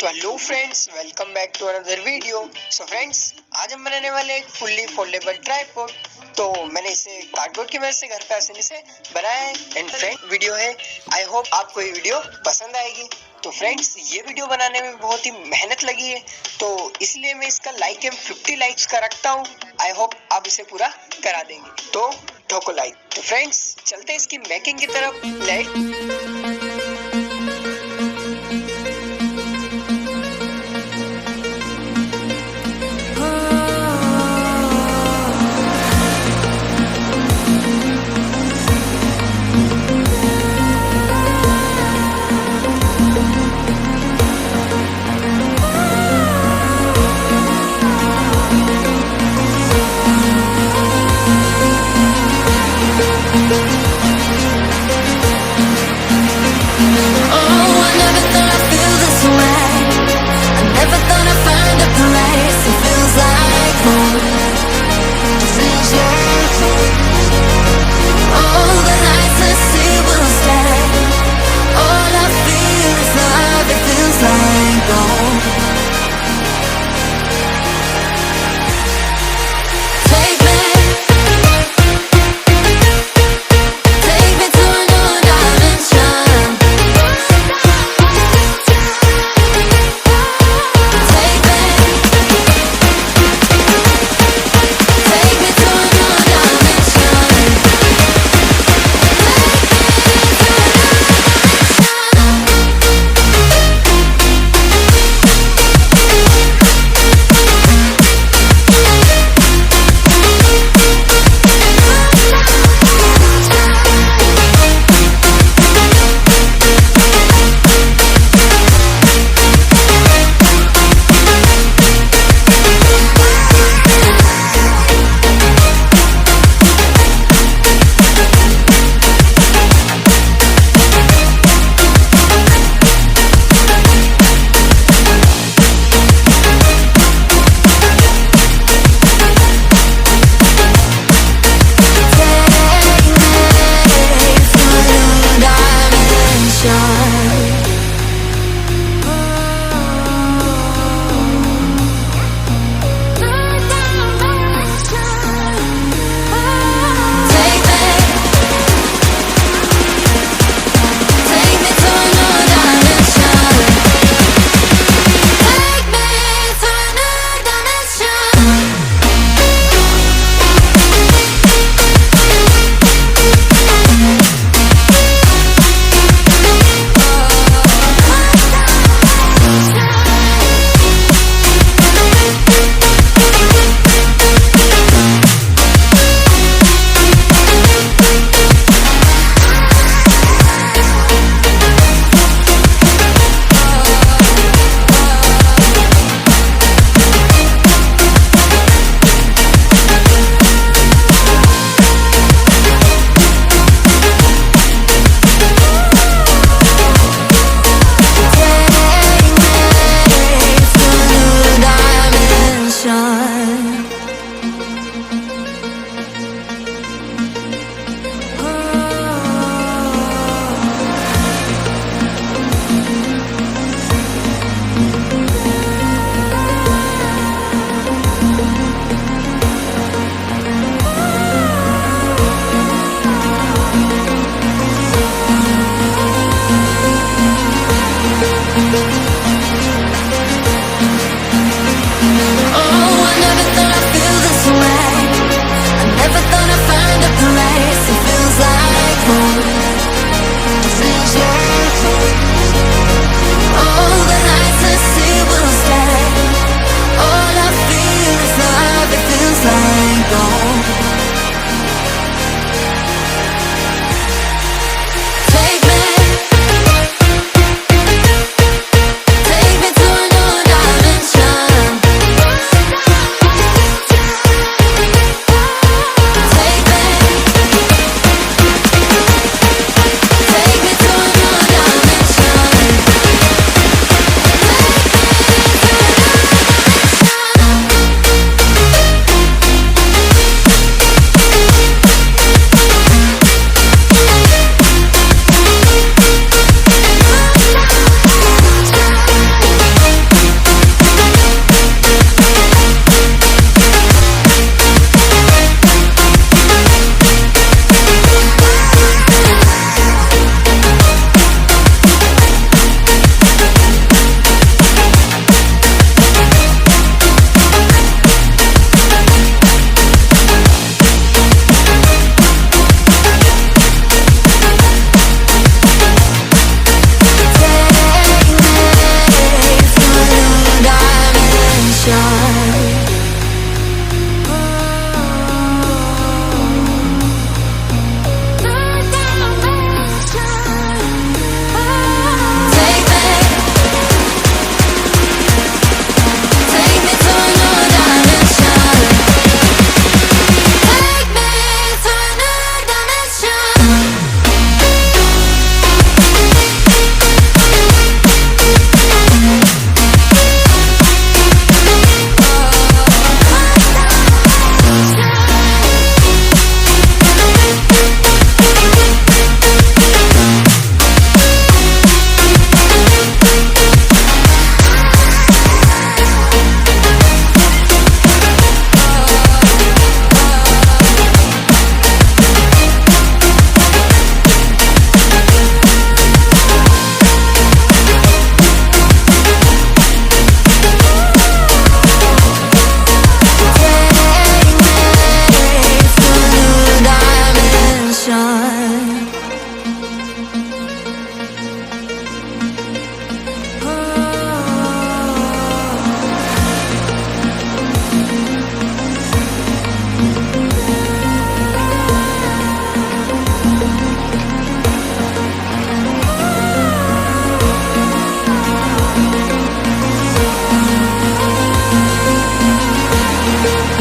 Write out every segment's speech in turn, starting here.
तो hello friends, welcome back to another video. So friends, आज हम बनाने वाले एक फुल्ली फोल्डेबल ट्राइपॉड। तो मैंने इसे कार्डबोर्ड की मदद से घर पे आसानी से बनाया है। एंड फ्रेंड वीडियो है, आई होप आपको ये वीडियो पसंद आएगी। तो फ्रेंड्स, ये वीडियो बनाने में बहुत ही मेहनत लगी है, तो इसलिए मैं इसका लाइक एम 50 लाइक्स का रखता हूँ। आई होप आप इसे पूरा करा देंगे, तो ठोको लाइक। तो फ्रेंड्स, चलते हैं इसकी मेकिंग की तरफ। लेट्स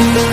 है।